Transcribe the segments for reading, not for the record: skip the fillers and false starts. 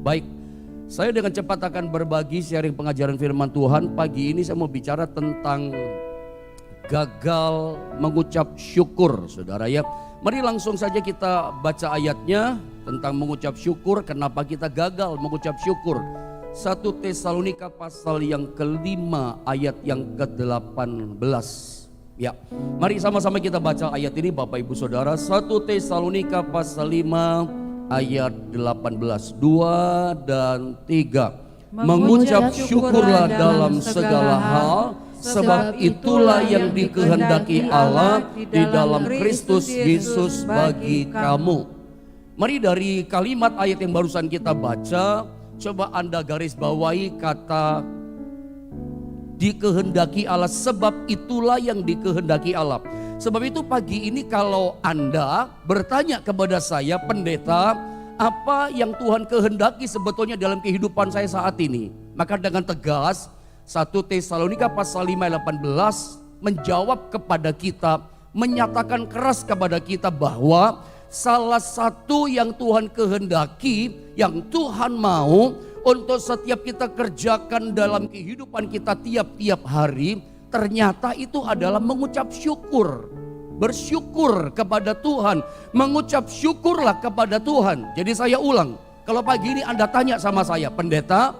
Baik, saya dengan cepat akan berbagi sharing pengajaran firman Tuhan. Pagi ini saya mau bicara tentang gagal mengucap syukur, saudara ya. Mari langsung saja kita baca ayatnya tentang mengucap syukur. Kenapa kita gagal mengucap syukur? 1 Tesalonika pasal yang kelima ayat yang ke-18. Ya, mari sama-sama kita baca ayat ini Bapak Ibu Saudara. 1 Tesalonika pasal 5 ayat 18, 2 dan 3. Mengucap syukurlah dalam segala hal, sebab itulah yang dikehendaki Allah di dalam Kristus Yesus bagi kamu. Mari dari kalimat ayat yang barusan kita baca, coba Anda garis bawahi kata dikehendaki Allah, sebab itulah yang dikehendaki Allah. Sebab itu pagi ini kalau Anda bertanya kepada saya, pendeta, apa yang Tuhan kehendaki sebetulnya dalam kehidupan saya saat ini? Maka dengan tegas 1 Tesalonika pasal 5 ayat 18 menjawab kepada kita, menyatakan keras kepada kita bahwa salah satu yang Tuhan kehendaki, yang Tuhan mau untuk setiap kita kerjakan dalam kehidupan kita tiap-tiap hari, ternyata itu adalah mengucap syukur. Bersyukur kepada Tuhan, mengucap syukurlah kepada Tuhan. Jadi saya ulang, kalau pagi ini Anda tanya sama saya, pendeta,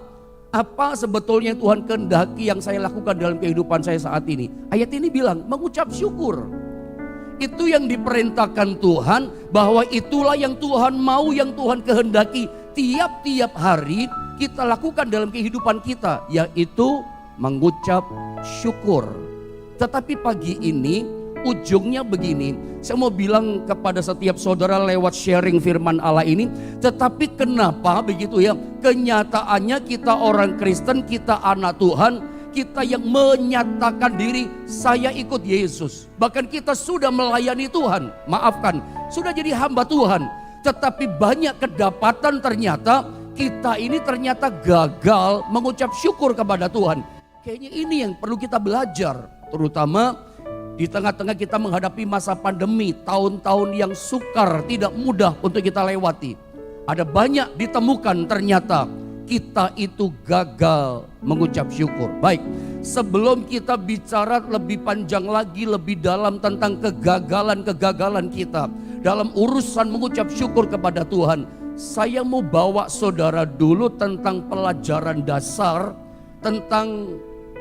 apa sebetulnya Tuhan kehendaki yang saya lakukan dalam kehidupan saya saat ini? Ayat ini bilang mengucap syukur. Itu yang diperintahkan Tuhan, bahwa itulah yang Tuhan mau, yang Tuhan kehendaki tiap-tiap hari kita lakukan dalam kehidupan kita, yaitu mengucap syukur. Tetapi pagi ini ujungnya begini, saya mau bilang kepada setiap saudara lewat sharing firman Allah ini, tetapi kenapa begitu ya? Kenyataannya kita orang Kristen, kita anak Tuhan, kita yang menyatakan diri saya ikut Yesus. Bahkan kita sudah melayani Tuhan, maafkan, sudah jadi hamba Tuhan. Tetapi banyak kedapatan ternyata kita ini ternyata gagal mengucap syukur kepada Tuhan. Kayaknya ini yang perlu kita belajar, terutama di tengah-tengah kita menghadapi masa pandemi, tahun-tahun yang sukar, tidak mudah untuk kita lewati. Ada banyak ditemukan ternyata kita itu gagal mengucap syukur. Baik, sebelum kita bicara lebih panjang lagi, lebih dalam tentang kegagalan-kegagalan kita dalam urusan mengucap syukur kepada Tuhan, saya mau bawa saudara dulu tentang pelajaran dasar, tentang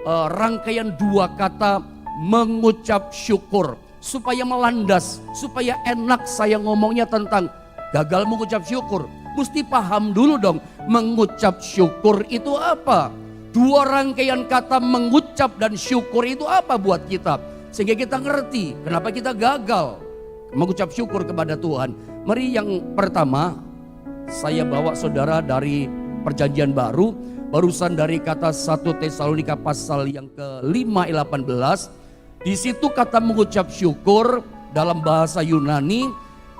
rangkaian dua kata mengucap syukur, supaya melandas, supaya enak saya ngomongnya tentang gagal mengucap syukur. Mesti paham dulu dong, mengucap syukur itu apa? Dua rangkaian kata mengucap dan syukur itu apa buat kita, sehingga kita ngerti kenapa kita gagal mengucap syukur kepada Tuhan. Mari yang pertama, saya bawa saudara dari perjanjian baru, barusan dari kata 1 Tesalonika pasal yang ke-5 ayat 18. Di situ kata mengucap syukur dalam bahasa Yunani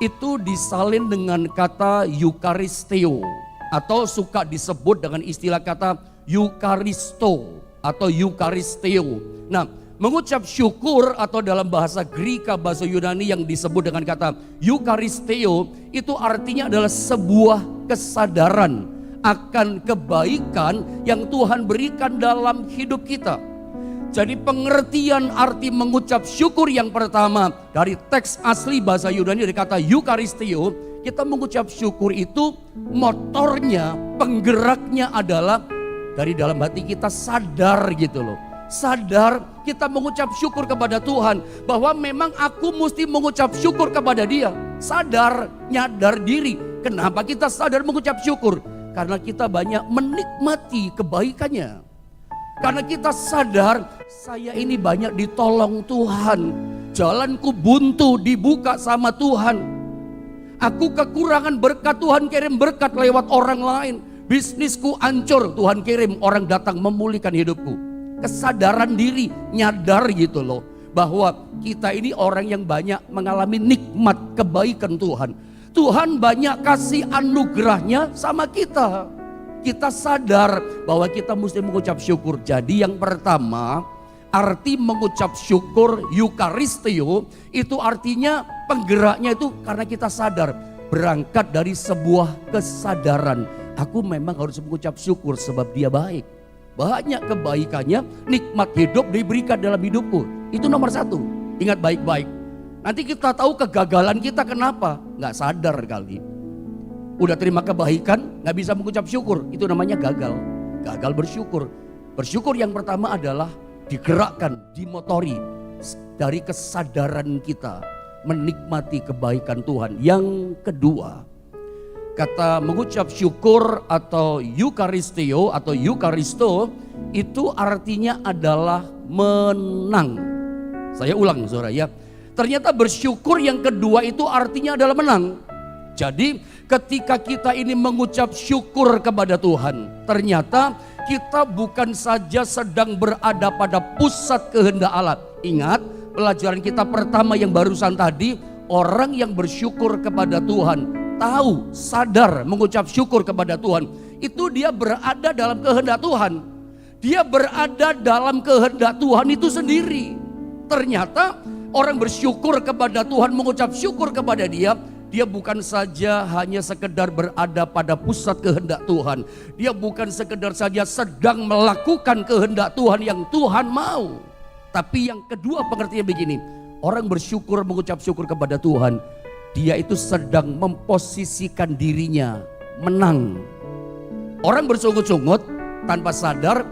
itu disalin dengan kata eucharisteo, atau suka disebut dengan istilah kata eucharisto atau eucharisteo. Nah, mengucap syukur atau dalam bahasa Greka, bahasa Yunani yang disebut dengan kata eucharisteo itu artinya adalah sebuah kesadaran akan kebaikan yang Tuhan berikan dalam hidup kita. Jadi pengertian arti mengucap syukur yang pertama dari teks asli bahasa Yunani dari kata eucharisteo, kita mengucap syukur itu motornya, penggeraknya adalah dari dalam hati kita sadar gitu loh. Sadar kita mengucap syukur kepada Tuhan bahwa memang aku mesti mengucap syukur kepada Dia. Sadar, nyadar diri. Kenapa kita sadar mengucap syukur? Karena kita banyak menikmati kebaikannya. Karena kita sadar saya ini banyak ditolong Tuhan. Jalanku buntu dibuka sama Tuhan. Aku kekurangan berkat, Tuhan kirim berkat lewat orang lain. Bisnisku hancur, Tuhan kirim orang datang memulihkan hidupku. Kesadaran diri, nyadar gitu loh, bahwa kita ini orang yang banyak mengalami nikmat kebaikan Tuhan. Tuhan banyak kasih anugerahnya sama kita. Kita sadar bahwa kita mesti mengucap syukur. Jadi yang pertama, arti mengucap syukur eucharisteo itu artinya penggeraknya itu karena kita sadar, berangkat dari sebuah kesadaran Aku memang harus mengucap syukur sebab dia baik. Banyak kebaikannya, nikmat hidup diberikan dalam hidupku. Itu nomor satu. Ingat baik-baik. Nanti kita tahu kegagalan kita kenapa. Nggak sadar kali. Udah terima kebaikan, nggak bisa mengucap syukur. Itu namanya gagal. Gagal bersyukur. Bersyukur yang pertama adalah digerakkan, dimotori dari kesadaran kita menikmati kebaikan Tuhan. Yang kedua, kata mengucap syukur atau Eucharistio atau Eucharisto itu artinya adalah menang. Saya ulang saudara ya. Ternyata bersyukur yang kedua itu artinya adalah menang. Jadi ketika kita ini mengucap syukur kepada Tuhan, ternyata kita bukan saja sedang berada pada pusat kehendak Allah. Ingat pelajaran kita pertama yang barusan tadi, orang yang bersyukur kepada Tuhan, tahu, sadar, mengucap syukur kepada Tuhan, itu dia berada dalam kehendak Tuhan. Dia berada dalam kehendak Tuhan itu sendiri. Ternyata orang bersyukur kepada Tuhan, mengucap syukur kepada dia, dia bukan saja hanya sekedar berada pada pusat kehendak Tuhan. Dia bukan sekedar saja sedang melakukan kehendak Tuhan yang Tuhan mau. Tapi yang kedua pengertiannya begini, orang bersyukur, mengucap syukur kepada Tuhan, dia itu sedang memposisikan dirinya menang. Orang bersungut-sungut tanpa sadar,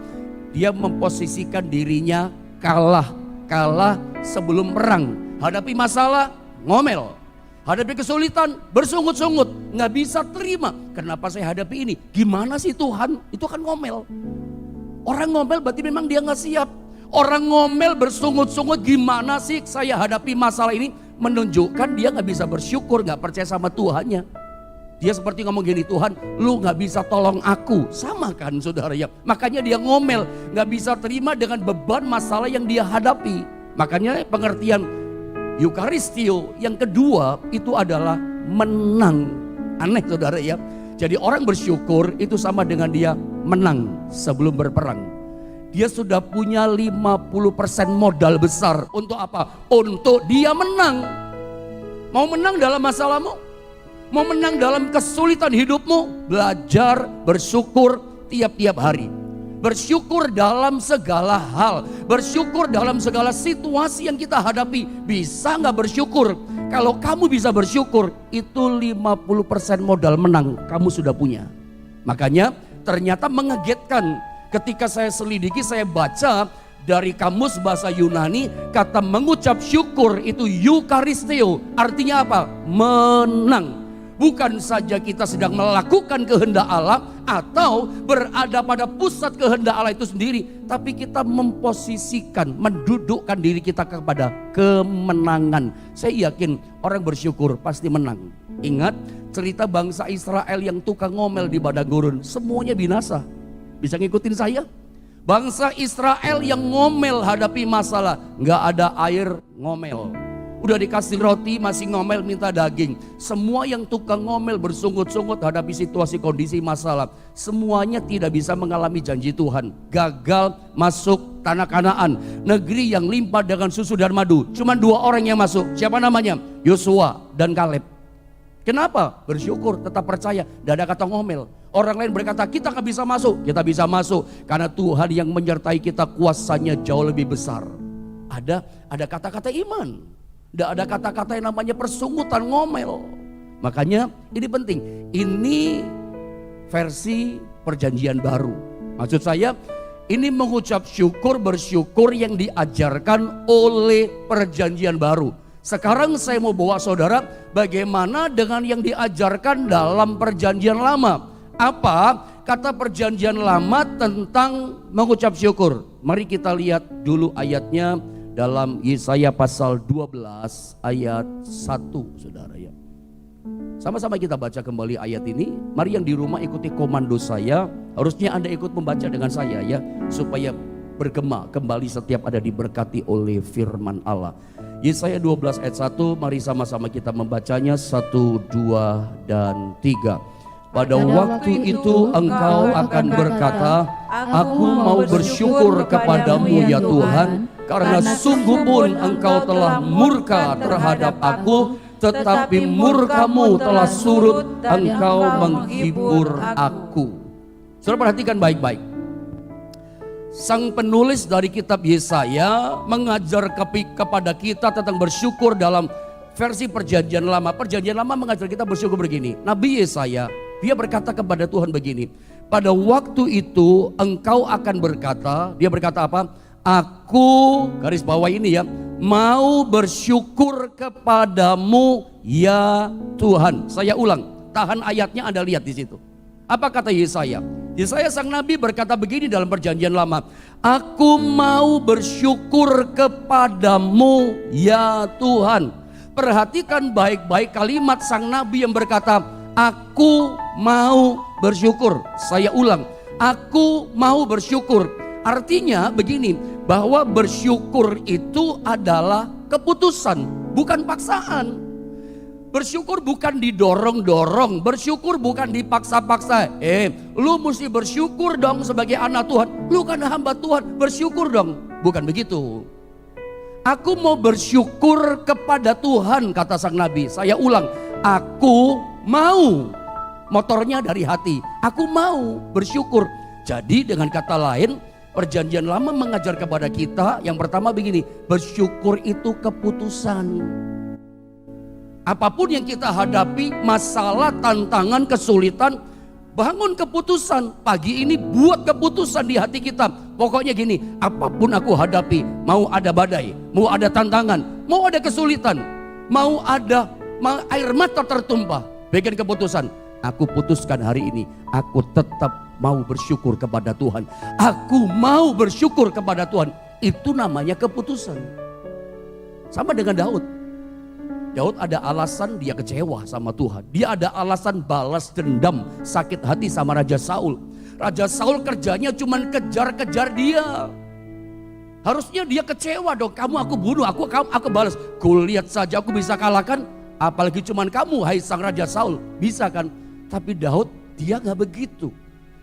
dia memposisikan dirinya kalah sebelum perang. Hadapi masalah, ngomel. Hadapi kesulitan, bersungut-sungut, nggak bisa terima. Kenapa saya hadapi ini? Gimana sih Tuhan? Itu kan ngomel. Orang ngomel berarti memang dia nggak siap. Orang ngomel bersungut-sungut, gimana sih saya hadapi masalah ini? Menunjukkan dia nggak bisa bersyukur, nggak percaya sama Tuhannya. Dia seperti ngomong gini, Tuhan, lu nggak bisa tolong aku. Sama kan saudara ya. Makanya dia ngomel, nggak bisa terima dengan beban masalah yang dia hadapi. Makanya pengertian Eucharistio yang kedua itu adalah menang. Aneh saudara ya. Jadi orang bersyukur itu sama dengan dia menang sebelum berperang. Dia sudah punya 50% modal besar. Untuk apa? Untuk dia menang. Mau menang dalam masalahmu? Mau menang dalam kesulitan hidupmu? Belajar bersyukur tiap-tiap hari. Bersyukur dalam segala hal. Bersyukur dalam segala situasi yang kita hadapi. Bisa gak bersyukur? Kalau kamu bisa bersyukur, itu 50% modal menang kamu sudah punya. Makanya ternyata mengagetkan. Ketika saya selidiki, saya baca dari kamus bahasa Yunani, kata mengucap syukur itu Eucharistio. Artinya apa? Menang. Bukan saja kita sedang melakukan kehendak Allah atau berada pada pusat kehendak Allah itu sendiri, tapi kita memposisikan, mendudukkan diri kita kepada kemenangan. Saya yakin orang bersyukur pasti menang. Ingat cerita bangsa Israel yang tukang ngomel di padang gurun, semuanya binasa. Bisa ngikutin saya? Bangsa Israel yang ngomel hadapi masalah, nggak ada air, ngomel. Udah dikasih roti masih ngomel minta daging. Semua yang tukang ngomel bersungut-sungut hadapi situasi kondisi masalah, semuanya tidak bisa mengalami janji Tuhan. Gagal masuk tanah Kanaan, negeri yang limpah dengan susu dan madu. Cuma 2 orang yang masuk. Siapa namanya? Yosua dan Kaleb. Kenapa? Bersyukur, tetap percaya. Tidak ada kata ngomel. Orang lain berkata kita gak bisa masuk. Kita bisa masuk karena Tuhan yang menyertai kita, kuasanya jauh lebih besar. Ada kata-kata iman. Tidak ada kata-kata yang namanya persungutan, ngomel. Makanya ini penting. Ini versi perjanjian baru. Maksud saya ini mengucap syukur, bersyukur yang diajarkan oleh perjanjian baru. Sekarang saya mau bawa saudara bagaimana dengan yang diajarkan dalam perjanjian lama. Apa kata perjanjian lama tentang mengucap syukur? Mari kita lihat dulu ayatnya. Dalam Yesaya pasal 12 ayat 1 saudara ya. Sama-sama kita baca kembali ayat ini. Mari yang di rumah ikuti komando saya. Harusnya Anda ikut membaca dengan saya ya. Supaya bergema kembali setiap ada diberkati oleh firman Allah. Yesaya 12 ayat 1, mari sama-sama kita membacanya. 1, 2, dan 3. Pada waktu itu engkau akan berkata, aku mau bersyukur kepadamu ya Tuhan, karena sungguh pun engkau telah murka terhadap aku tetapi murkamu telah surut, engkau menghibur aku. Saudara perhatikan baik-baik. Sang penulis dari kitab Yesaya mengajar kepada kita tentang bersyukur dalam versi Perjanjian Lama. Perjanjian Lama mengajar kita bersyukur begini. Nabi Yesaya, dia berkata kepada Tuhan begini. Pada waktu itu engkau akan berkata, dia berkata apa? Aku, garis bawah ini ya, mau bersyukur kepadamu ya Tuhan. Saya ulang, tahan ayatnya Anda lihat di situ. Apa kata Yesaya? Yesaya sang nabi berkata begini dalam Perjanjian Lama. Aku mau bersyukur kepadamu ya Tuhan. Perhatikan baik-baik kalimat sang nabi yang berkata, aku mau bersyukur. Saya ulang, aku mau bersyukur. Artinya begini, bahwa bersyukur itu adalah keputusan, bukan paksaan. Bersyukur bukan didorong-dorong, bersyukur bukan dipaksa-paksa. Lu mesti bersyukur dong sebagai anak Tuhan. Lu kan hamba Tuhan, bersyukur dong. Bukan begitu. Aku mau bersyukur kepada Tuhan, kata sang nabi. Saya ulang, aku mau. Motornya dari hati. Aku mau bersyukur. Jadi dengan kata lain, Perjanjian Lama mengajar kepada kita yang pertama begini, bersyukur itu keputusan. Apapun yang kita hadapi, masalah, tantangan, kesulitan, bangun keputusan. Pagi ini buat keputusan di hati kita. Pokoknya gini, apapun aku hadapi, mau ada badai, mau ada tantangan, mau ada kesulitan, mau ada air mata tertumpah, bikin keputusan. Aku putuskan hari ini, aku tetap mau bersyukur kepada Tuhan. Aku mau bersyukur kepada Tuhan. Itu namanya keputusan. Sama dengan Daud. Daud ada alasan dia kecewa sama Tuhan. Dia ada alasan balas dendam, sakit hati sama Raja Saul. Raja Saul kerjanya cuma kejar-kejar dia. Harusnya dia kecewa dong, kamu aku bunuh, aku balas. Kulihat saja aku bisa kalahkan, apalagi cuma kamu hai sang Raja Saul. Bisa kan? Tapi Daud dia gak begitu.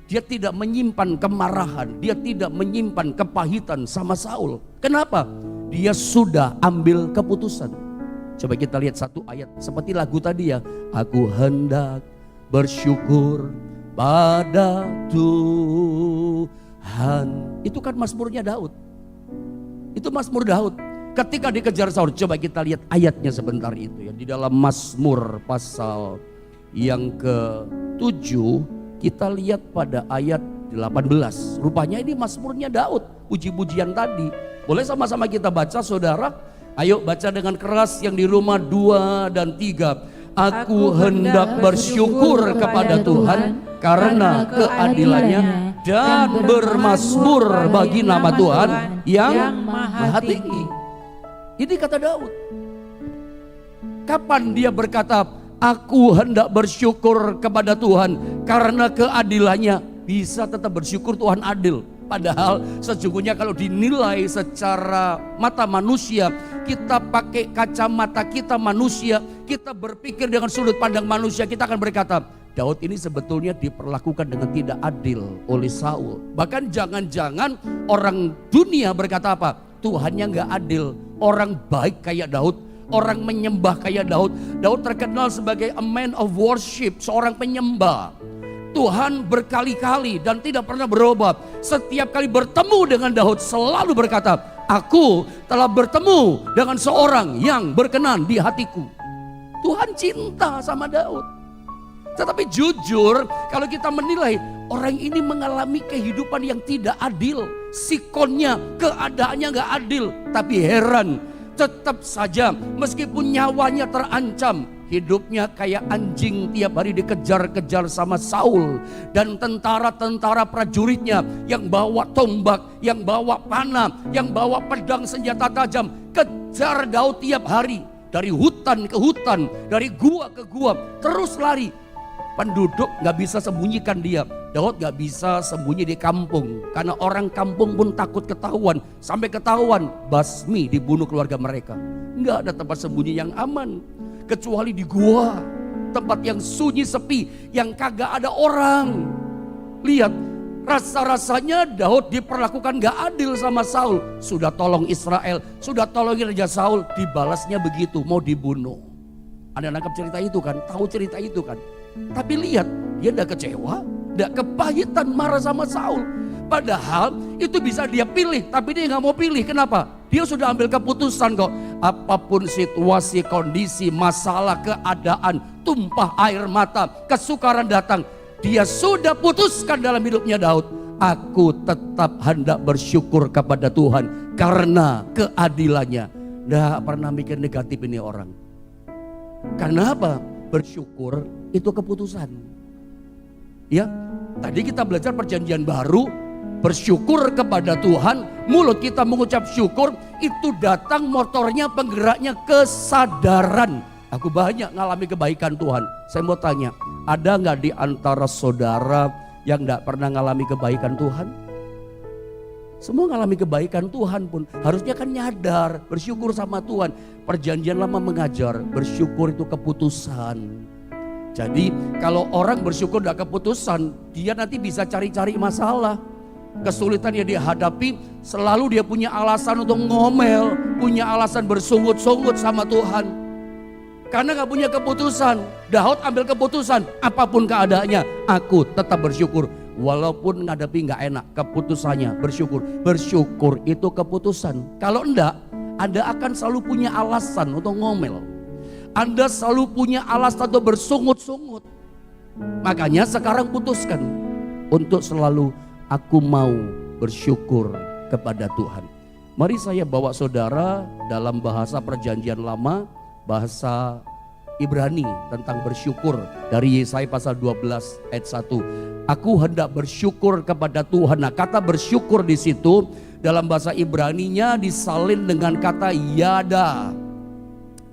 Dia tidak menyimpan kemarahan, dia tidak menyimpan kepahitan sama Saul. Kenapa? Dia sudah ambil keputusan. Coba kita lihat satu ayat seperti lagu tadi ya. Aku hendak bersyukur pada Tuhan. Itu kan mazmurnya Daud. Itu mazmur Daud. Ketika dikejar Saul, coba kita lihat ayatnya sebentar itu ya. Di dalam Mazmur pasal yang ke-7, kita lihat pada ayat 18. Rupanya ini mazmurnya Daud, puji-pujian tadi. Boleh sama-sama kita baca saudara? Ayo baca dengan keras yang di rumah 2 dan 3. Aku hendak bersyukur kepada Tuhan karena keadilannya dan bermazmur bagi nama Tuhan yang maha tinggi. Ini kata Daud. Kapan dia berkata, aku hendak bersyukur kepada Tuhan karena keadilannya? Bisa tetap bersyukur, Tuhan adil. Padahal sesungguhnya kalau dinilai secara mata manusia, kita pakai kacamata kita manusia, kita berpikir dengan sudut pandang manusia, kita akan berkata, Daud ini sebetulnya diperlakukan dengan tidak adil oleh Saul. Bahkan jangan-jangan orang dunia berkata apa? Tuhannya gak adil. Orang baik kayak Daud, orang menyembah kayak Daud. Daud terkenal sebagai a man of worship, seorang penyembah. Tuhan berkali-kali dan tidak pernah berubah. Setiap kali bertemu dengan Daud selalu berkata, aku telah bertemu dengan seorang yang berkenan di hatiku. Tuhan cinta sama Daud. Tetapi jujur kalau kita menilai orang ini mengalami kehidupan yang tidak adil. Sikonnya, keadaannya gak adil. Tapi heran, tetap saja meskipun nyawanya terancam, hidupnya kayak anjing tiap hari dikejar-kejar sama Saul dan tentara-tentara prajuritnya yang bawa tombak, yang bawa panah, yang bawa pedang senjata tajam, kejar Daud tiap hari dari hutan ke hutan, dari gua ke gua, terus lari. Penduduk gak bisa sembunyikan dia. Daud gak bisa sembunyi di kampung karena orang kampung pun takut ketahuan. Sampai ketahuan basmi dibunuh keluarga mereka. Gak ada tempat sembunyi yang aman kecuali di gua, tempat yang sunyi sepi, yang kagak ada orang. Lihat, rasa-rasanya Daud diperlakukan gak adil sama Saul. Sudah tolong Israel, sudah tolongin Raja Saul, dibalasnya begitu, mau dibunuh. Anda nangkap cerita itu kan, tahu cerita itu kan. Tapi lihat, dia tidak kecewa, tidak kepahitan marah sama Saul. Padahal itu bisa dia pilih, tapi dia nggak mau pilih. Kenapa? Dia sudah ambil keputusan kok. Apapun situasi, kondisi, masalah, keadaan, tumpah air mata, kesukaran datang, dia sudah putuskan dalam hidupnya Daud. Aku tetap hendak bersyukur kepada Tuhan karena keadilannya. Nggak pernah mikir negatif ini orang. Karena apa? Bersyukur itu keputusan. Ya, tadi kita belajar perjanjian baru, bersyukur kepada Tuhan, mulut kita mengucap syukur, itu datang motornya, penggeraknya kesadaran. Aku banyak ngalami kebaikan Tuhan. Saya mau tanya, ada nggak di antara saudara yang nggak pernah ngalami kebaikan Tuhan? Semua ngalami kebaikan Tuhan pun harusnya kan nyadar, bersyukur sama Tuhan. Perjanjian lama mengajar, bersyukur itu keputusan. Jadi kalau orang bersyukur tidak keputusan, dia nanti bisa cari-cari masalah. Kesulitan yang dia hadapi, selalu dia punya alasan untuk ngomel, punya alasan bersungut-sungut sama Tuhan. Karena gak punya keputusan. Daud ambil keputusan, apapun keadaannya, aku tetap bersyukur. Walaupun ngadepi gak enak, keputusannya bersyukur. Bersyukur itu keputusan. Kalau enggak, Anda akan selalu punya alasan untuk ngomel. Anda selalu punya alasan untuk bersungut-sungut. Makanya sekarang putuskan untuk selalu aku mau bersyukur kepada Tuhan. Mari saya bawa saudara dalam bahasa perjanjian lama, bahasa Ibrani tentang bersyukur dari Yesaya pasal 12 ayat 1. Aku hendak bersyukur kepada Tuhan. Nah, kata bersyukur di situ dalam bahasa Ibraninya disalin dengan kata yada.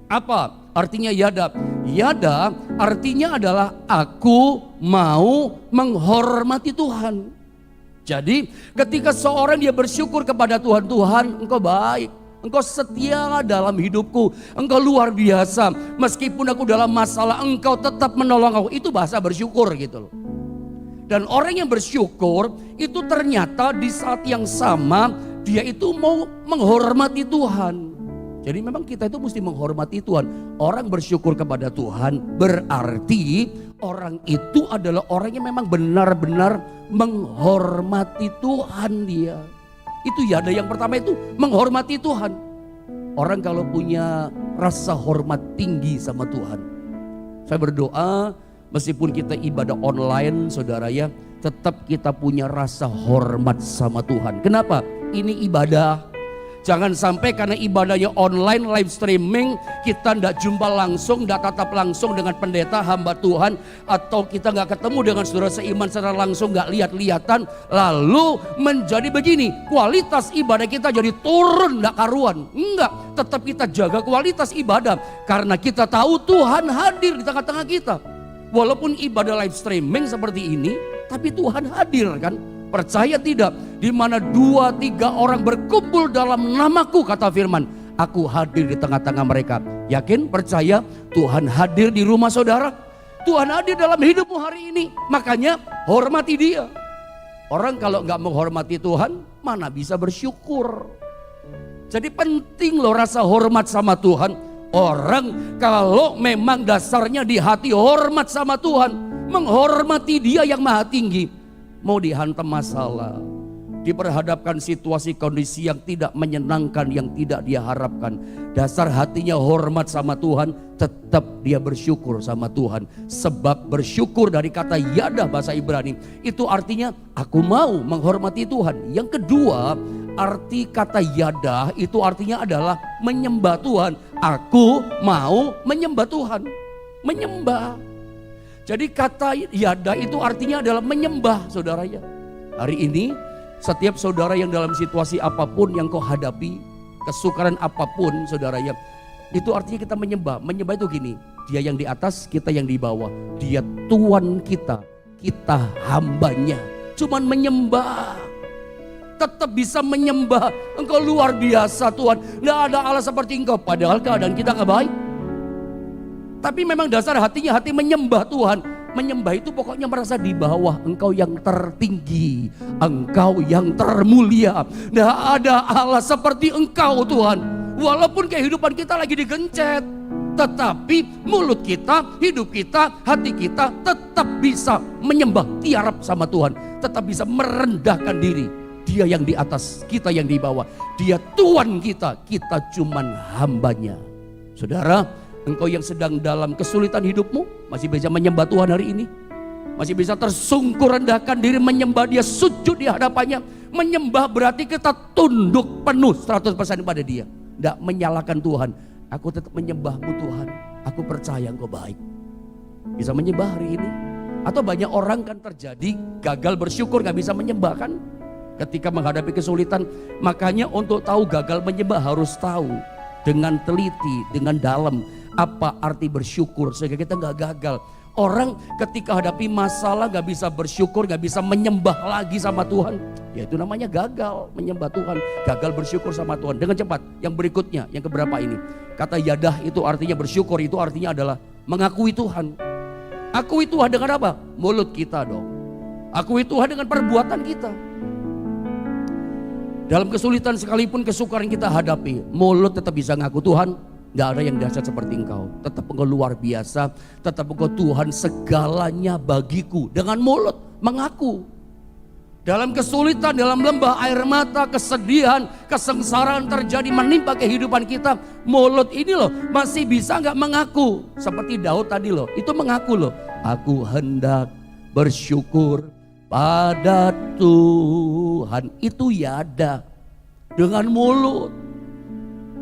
Apa artinya yada? Yada artinya adalah aku mau menghormati Tuhan. Jadi ketika seorang dia bersyukur kepada Tuhan, Tuhan engkau baik, engkau setia dalam hidupku, engkau luar biasa. Meskipun aku dalam masalah, engkau tetap menolong aku. Itu bahasa bersyukur gitu loh. Dan orang yang bersyukur itu ternyata di saat yang sama dia itu mau menghormati Tuhan. Jadi memang kita itu mesti menghormati Tuhan. Orang bersyukur kepada Tuhan berarti orang itu adalah orang yang memang benar-benar menghormati Tuhan dia. Itu ya, ada yang pertama itu menghormati Tuhan. Orang kalau punya rasa hormat tinggi sama Tuhan. Saya berdoa meskipun kita ibadah online saudara ya, tetap kita punya rasa hormat sama Tuhan. Kenapa? Ini ibadah. Jangan sampai karena ibadahnya online, live streaming, kita tidak jumpa langsung, tidak tatap langsung dengan pendeta, hamba Tuhan. Atau kita nggak ketemu dengan saudara seiman secara langsung, nggak lihat-lihatan. Lalu menjadi begini, kualitas ibadah kita jadi turun, nggak karuan. Enggak, tetap kita jaga kualitas ibadah. Karena kita tahu Tuhan hadir di tengah-tengah kita. Walaupun ibadah live streaming seperti ini, tapi Tuhan hadir kan. Percaya tidak? Di mana 2-3 orang berkumpul dalam namaku, kata firman, aku hadir di tengah-tengah mereka. Yakin? Percaya? Tuhan hadir di rumah saudara. Tuhan hadir dalam hidupmu hari ini. Makanya hormati dia. Orang kalau nggak menghormati Tuhan, mana bisa bersyukur. Jadi penting loh rasa hormat sama Tuhan. Orang kalau memang dasarnya di hati hormat sama Tuhan, menghormati dia yang maha tinggi. Mau dihantam masalah, diperhadapkan situasi kondisi yang tidak menyenangkan, yang tidak dia harapkan, dasar hatinya hormat sama Tuhan, tetap dia bersyukur sama Tuhan. Sebab bersyukur dari kata yada bahasa Ibrani, itu artinya aku mau menghormati Tuhan. Yang kedua, arti kata yada itu artinya adalah menyembah Tuhan. Aku mau menyembah Tuhan, menyembah. Jadi kata yada itu artinya adalah menyembah saudara ya. Hari ini setiap saudara yang dalam situasi apapun yang kau hadapi, kesukaran apapun saudara ya, itu artinya kita menyembah. Menyembah itu gini, dia yang di atas, kita yang di bawah. Dia Tuhan kita hambanya. Cuman menyembah. Tetap bisa menyembah. Engkau luar biasa Tuhan. Nggak ada Allah seperti engkau. Padahal keadaan kita nggak baik. Tapi memang dasar hatinya hati menyembah Tuhan. Menyembah itu pokoknya merasa di bawah. Engkau yang tertinggi, engkau yang termulia. Tidak ada Allah seperti engkau Tuhan. Walaupun kehidupan kita lagi digencet, tetapi mulut kita, hidup kita, hati kita tetap bisa menyembah tiarap sama Tuhan, tetap bisa merendahkan diri. Dia yang di atas, kita yang di bawah. Dia Tuhan kita, kita cuman hambanya. Saudara, engkau yang sedang dalam kesulitan hidupmu, masih bisa menyembah Tuhan hari ini? Masih bisa tersungkur rendahkan diri menyembah Dia, sujud di hadapannya. Menyembah berarti kita tunduk penuh 100% pada Dia. Tidak menyalahkan Tuhan. Aku tetap menyembahmu Tuhan. Aku percaya Engkau baik. Bisa menyembah hari ini? Atau banyak orang kan terjadi gagal bersyukur, gak bisa menyembah kan? Ketika menghadapi kesulitan. Makanya untuk tahu gagal menyembah harus tahu dengan teliti, dengan dalam apa arti bersyukur sehingga kita gak gagal. Orang ketika hadapi masalah gak bisa bersyukur, gak bisa menyembah lagi sama Tuhan, ya itu namanya gagal menyembah Tuhan, gagal bersyukur sama Tuhan. Dengan cepat, yang berikutnya, yang keberapa ini? Kata yadah itu artinya bersyukur, itu artinya adalah mengakui Tuhan. Akui Tuhan dengan apa? Mulut kita dong. Akui Tuhan dengan perbuatan kita. Dalam kesulitan sekalipun kesukaran kita hadapi, mulut tetap bisa ngaku Tuhan. Gak ada yang dahsyat seperti Engkau. Tetap Engkau luar biasa. Tetap Engkau Tuhan segalanya bagiku. Dengan mulut mengaku. Dalam kesulitan, dalam lembah air mata, kesedihan, kesengsaraan terjadi menimpa kehidupan kita. Mulut ini loh masih bisa gak mengaku. Seperti Daud tadi loh, itu mengaku loh. Aku hendak bersyukur pada Tuhan. Itu yada dengan mulut.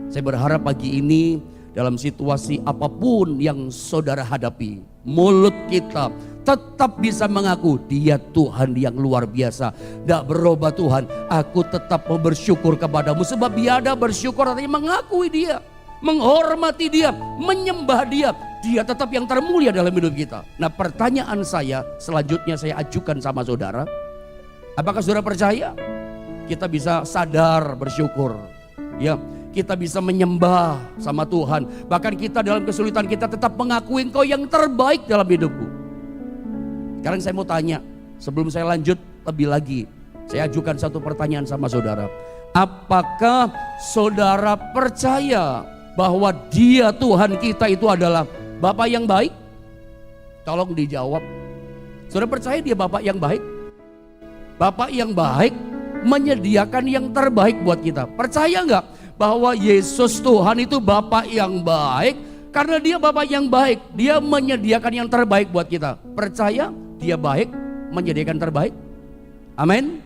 Saya berharap pagi ini dalam situasi apapun yang saudara hadapi, mulut kita tetap bisa mengaku Dia Tuhan yang luar biasa. Tidak berubah Tuhan, aku tetap mau bersyukur kepadamu. Sebab biada bersyukur artinya mengakui Dia, menghormati Dia, menyembah Dia. Dia tetap yang termulia dalam hidup kita. Nah, pertanyaan saya selanjutnya saya ajukan sama saudara. Apakah saudara percaya kita bisa sadar bersyukur? Ya, kita bisa menyembah sama Tuhan. Bahkan kita dalam kesulitan kita tetap mengakui Engkau yang terbaik dalam hidupku. Sekarang saya mau tanya, sebelum saya lanjut lebih lagi, saya ajukan satu pertanyaan sama saudara. Apakah saudara percaya bahwa Dia Tuhan kita itu adalah Bapa yang baik? Tolong dijawab. Saudara percaya Dia Bapa yang baik? Bapa yang baik menyediakan yang terbaik buat kita. Percaya nggak bahwa Yesus Tuhan itu Bapa yang baik? Karena Dia Bapa yang baik, Dia menyediakan yang terbaik buat kita. Percaya Dia baik, menyediakan terbaik? Amin.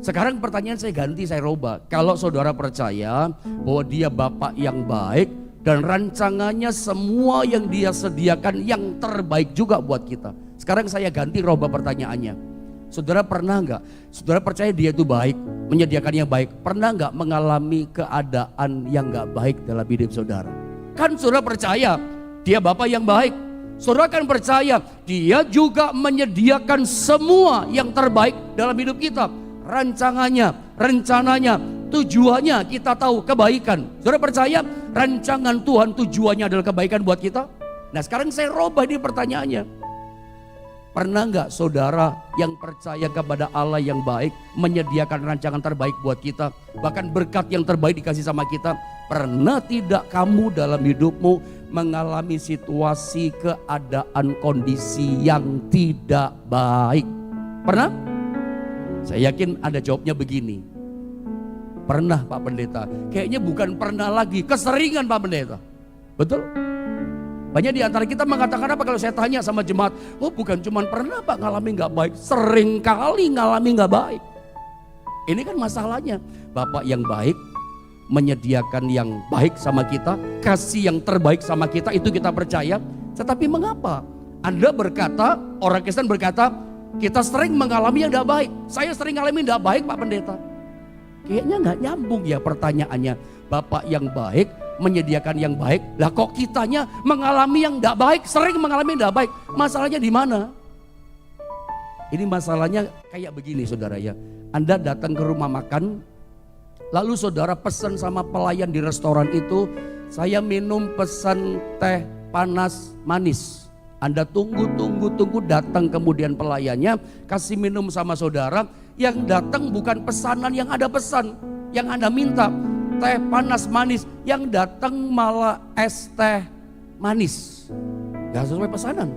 Sekarang pertanyaan saya ganti, saya robah. Kalau saudara percaya bahwa Dia Bapa yang baik dan rancangannya semua yang Dia sediakan yang terbaik juga buat kita. Sekarang saya ganti, robah pertanyaannya. Saudara pernah enggak, saudara percaya Dia itu baik, menyediakan yang baik, pernah enggak mengalami keadaan yang enggak baik dalam hidup saudara? Kan saudara percaya Dia Bapa yang baik, saudara kan percaya Dia juga menyediakan semua yang terbaik dalam hidup kita. Rancangannya, rencananya, tujuannya kita tahu kebaikan. Saudara percaya rancangan Tuhan tujuannya adalah kebaikan buat kita? Nah, sekarang saya robah di pertanyaannya. Pernah nggak saudara yang percaya kepada Allah yang baik menyediakan rancangan terbaik buat kita, bahkan berkat yang terbaik dikasih sama kita? Pernah tidak kamu dalam hidupmu mengalami situasi, keadaan, kondisi yang tidak baik? Pernah? Saya yakin ada jawabnya begini. Pernah Pak Pendeta. Kayaknya bukan pernah lagi, keseringan Pak Pendeta. Betul? Banyak di antara kita mengatakan apa kalau saya tanya sama jemaat, oh bukan cuma pernah Pak ngalami gak baik, sering kali ngalami gak baik. Ini kan masalahnya, Bapak yang baik menyediakan yang baik sama kita, kasih yang terbaik sama kita, itu kita percaya. Tetapi mengapa Anda berkata, orang Kristen berkata, kita sering mengalami yang gak baik. Saya sering mengalami yang gak baik Pak Pendeta. Kayaknya gak nyambung ya pertanyaannya. Bapak yang baik menyediakan yang baik, lah kok kitanya mengalami yang tidak baik, sering mengalami yang tidak baik. Masalahnya di mana? Ini masalahnya kayak begini saudara ya. Anda datang ke rumah makan, lalu saudara pesan sama pelayan di restoran itu, saya minum pesan teh panas manis. Anda tunggu datang kemudian pelayannya kasih minum sama saudara. Yang datang bukan pesanan yang ada pesan, yang Anda minta. teh panas manis, yang datang malah es teh manis. Gak sesuai pesanan.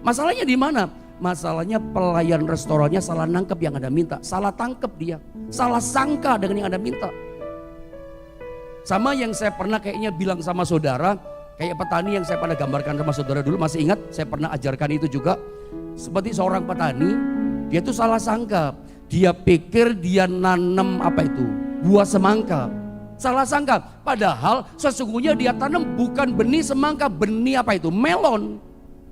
Masalahnya di mana? Masalahnya pelayan restorannya salah nangkep yang Anda minta. Salah tangkep dia. Salah sangka dengan yang Anda minta. Sama yang saya pernah kayaknya bilang sama saudara, kayak petani yang saya pernah gambarkan sama saudara dulu, masih ingat? Saya pernah ajarkan itu juga. Seperti seorang petani, dia tuh salah sangka. Dia pikir dia nanam apa itu? Buah semangka. Salah sangka. Padahal sesungguhnya dia tanam bukan benih semangka, benih apa itu? Melon.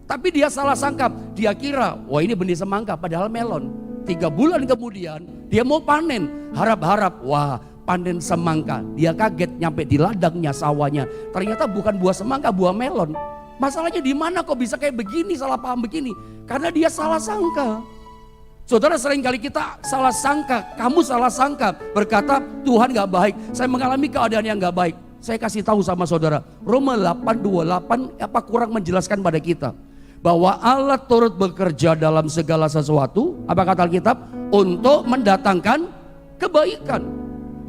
Tapi dia salah sangka. Dia kira, wah ini benih semangka, padahal melon. 3 bulan kemudian dia mau panen. Harap-harap, wah panen semangka. Dia kaget nyampe di ladangnya, sawahnya. Ternyata bukan buah semangka, buah melon. Masalahnya di mana kok bisa kayak begini, salah paham begini? Karena dia salah sangka. Saudara, seringkali kita salah sangka, kamu salah sangka, berkata Tuhan gak baik, saya mengalami keadaan yang gak baik. Saya kasih tahu sama saudara, Roma 8:28 apa kurang menjelaskan pada kita bahwa Allah turut bekerja dalam segala sesuatu, apa kata Alkitab, untuk mendatangkan kebaikan.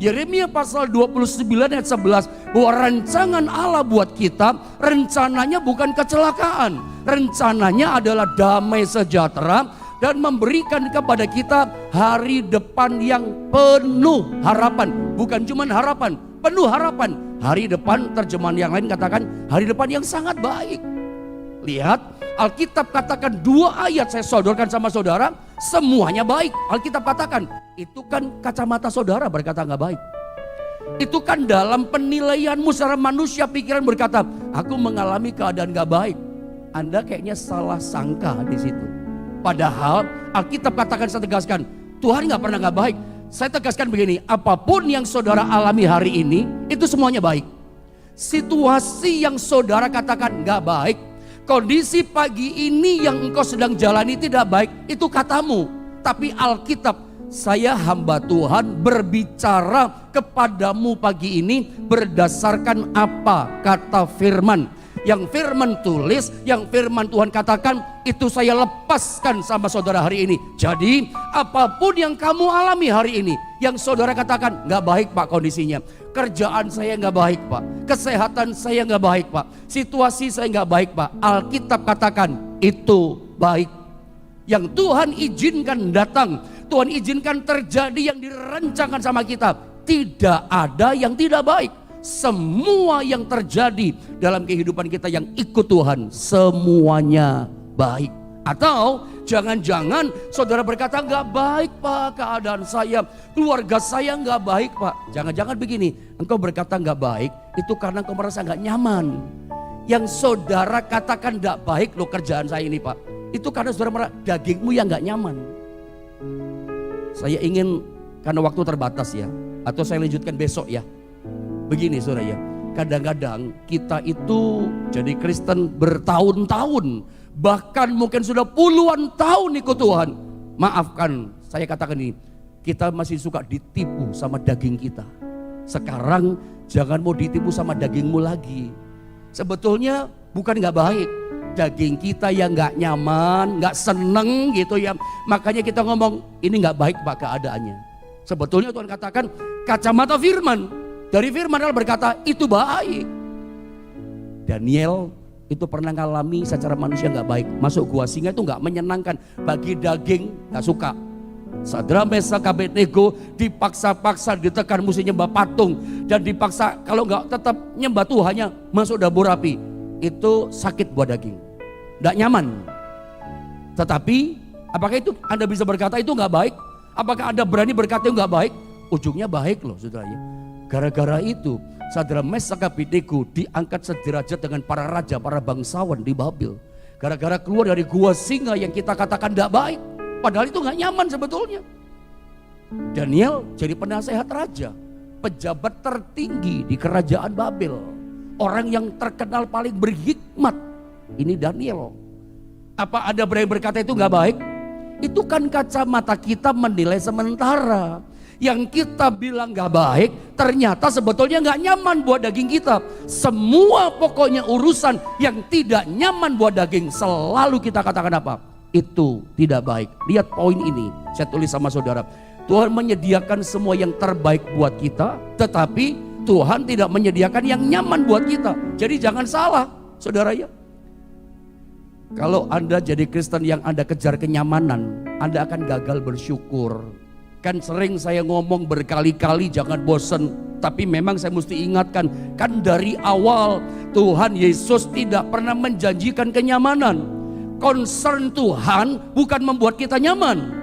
Yeremia pasal 29 ayat 11, bahwa rancangan Allah buat kita, rencananya bukan kecelakaan, rencananya adalah damai sejahtera, dan memberikan kepada kita hari depan yang penuh harapan. Bukan cuma harapan, penuh harapan. Hari depan, terjemahan yang lain katakan hari depan yang sangat baik. Lihat, Alkitab katakan 2 ayat saya sodorkan sama saudara, semuanya baik. Alkitab katakan, itu kan kacamata saudara berkata gak baik. Itu kan dalam penilaianmu secara manusia, pikiran berkata, aku mengalami keadaan gak baik. Anda kayaknya salah sangka di situ. Padahal Alkitab katakan, saya tegaskan, Tuhan gak pernah gak baik. Saya tegaskan begini, apapun yang saudara alami hari ini, itu semuanya baik. Situasi yang saudara katakan gak baik, kondisi pagi ini yang engkau sedang jalani tidak baik, itu katamu. Tapi Alkitab, saya hamba Tuhan berbicara kepadamu pagi ini berdasarkan apa kata firman. Yang firman tulis, yang firman Tuhan katakan, itu saya lepaskan sama saudara hari ini. Jadi apapun yang kamu alami hari ini, yang saudara katakan gak baik pak kondisinya, kerjaan saya gak baik pak, kesehatan saya gak baik pak, situasi saya gak baik pak, Alkitab katakan itu baik. Yang Tuhan izinkan datang, Tuhan izinkan terjadi yang direncanakan sama kita, tidak ada yang tidak baik. Semua yang terjadi dalam kehidupan kita yang ikut Tuhan, semuanya baik. Atau jangan-jangan saudara berkata gak baik pak keadaan saya, keluarga saya gak baik pak. Jangan-jangan begini, engkau berkata gak baik itu karena engkau merasa gak nyaman. Yang saudara katakan gak baik loh kerjaan saya ini pak, itu karena saudara merasa dagingmu yang gak nyaman. Saya ingin, karena waktu terbatas ya, atau saya lanjutkan besok ya. Begini saudara ya, kadang-kadang kita itu jadi Kristen bertahun-tahun, bahkan mungkin sudah puluhan tahun ikut Tuhan. Maafkan, saya katakan ini, kita masih suka ditipu sama daging kita. Sekarang jangan mau ditipu sama dagingmu lagi. Sebetulnya bukan gak baik, daging kita yang gak nyaman, gak seneng gitu ya. Makanya kita ngomong, ini gak baik pak keadaannya. Sebetulnya Tuhan katakan kacamata firman. Dari firman Allah berkata itu baik. Daniel itu pernah ngalami secara manusia gak baik. Masuk gua singa itu gak menyenangkan. Bagi daging gak suka. Sadra Mesak Abednego dipaksa-paksa ditekan mesti nyembah patung. Dan dipaksa kalau gak tetap nyembah Tuhannya masuk dapur api. Itu sakit buat daging, gak nyaman. Tetapi apakah itu Anda bisa berkata itu gak baik? Apakah Anda berani berkata itu gak baik? Ujungnya baik loh saudaranya. Gara-gara itu Sadra Mesak Abednego diangkat sederajat dengan para raja, para bangsawan di Babel. Gara-gara keluar dari gua singa yang kita katakan tidak baik, padahal itu gak nyaman sebetulnya. Daniel jadi penasehat raja, pejabat tertinggi di kerajaan Babel, orang yang terkenal paling berhikmat. Ini Daniel. Apa ada berani berkata itu gak baik? Itu kan kacamata kita menilai sementara. Yang kita bilang gak baik, ternyata sebetulnya gak nyaman buat daging kita. Semua pokoknya urusan yang tidak nyaman buat daging, selalu kita katakan apa? Itu tidak baik. Lihat poin ini, saya tulis sama saudara. Tuhan menyediakan semua yang terbaik buat kita, tetapi Tuhan tidak menyediakan yang nyaman buat kita. Jadi jangan salah, saudara ya. Kalau Anda jadi Kristen yang Anda kejar kenyamanan, Anda akan gagal bersyukur. Kan sering saya ngomong berkali-kali jangan bosan, tapi memang saya mesti ingatkan, kan dari awal Tuhan Yesus tidak pernah menjanjikan kenyamanan. Concern Tuhan bukan membuat kita nyaman.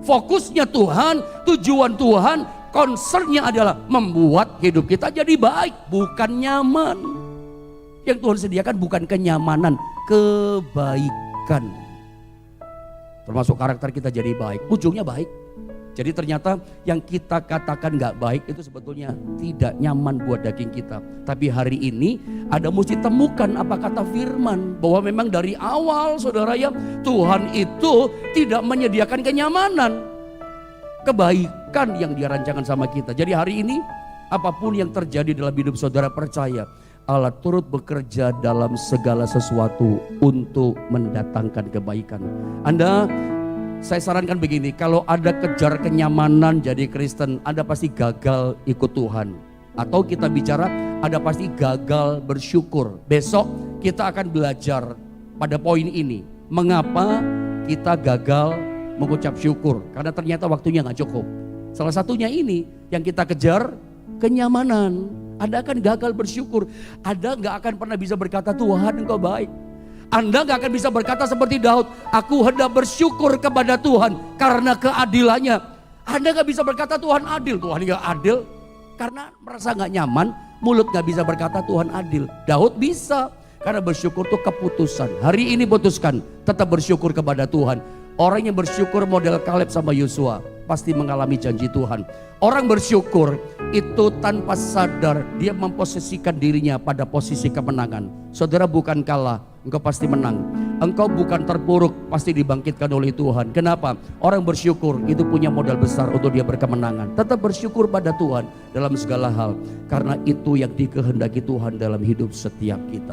Fokusnya Tuhan, tujuan Tuhan, concernnya adalah membuat hidup kita jadi baik, bukan nyaman. Yang Tuhan sediakan bukan kenyamanan, kebaikan. Termasuk karakter kita jadi baik, ujungnya baik. Jadi ternyata yang kita katakan gak baik itu sebetulnya tidak nyaman buat daging kita. Tapi hari ini ada mesti temukan apa kata firman. Bahwa memang dari awal saudara ya, Tuhan itu tidak menyediakan kenyamanan, kebaikan yang dia rancangkan sama kita. Jadi hari ini apapun yang terjadi dalam hidup saudara, percaya Allah turut bekerja dalam segala sesuatu untuk mendatangkan kebaikan. Saya sarankan begini, kalau ada kejar kenyamanan jadi Kristen, Anda pasti gagal ikut Tuhan. Atau kita bicara, Anda pasti gagal bersyukur. Besok kita akan belajar pada poin ini. Mengapa kita gagal mengucap syukur? Karena ternyata waktunya gak cukup. Salah satunya ini, yang kita kejar kenyamanan. Anda akan gagal bersyukur. Anda gak akan pernah bisa berkata, Tuhan Engkau baik. Anda gak akan bisa berkata seperti Daud, aku hendak bersyukur kepada Tuhan karena keadilannya. Anda gak bisa berkata Tuhan adil. Tuhan gak adil karena merasa gak nyaman, mulut gak bisa berkata Tuhan adil. Daud bisa, karena bersyukur itu keputusan. Hari ini putuskan tetap bersyukur kepada Tuhan. Orang yang bersyukur model Kaleb sama Yosua pasti mengalami janji Tuhan. Orang bersyukur itu tanpa sadar dia memposisikan dirinya pada posisi kemenangan. Saudara bukan kalah, engkau pasti menang. Engkau bukan terpuruk, pasti dibangkitkan oleh Tuhan. Kenapa? Orang bersyukur itu punya modal besar untuk dia berkemenangan. Tetap bersyukur pada Tuhan dalam segala hal. Karena itu yang dikehendaki Tuhan dalam hidup setiap kita.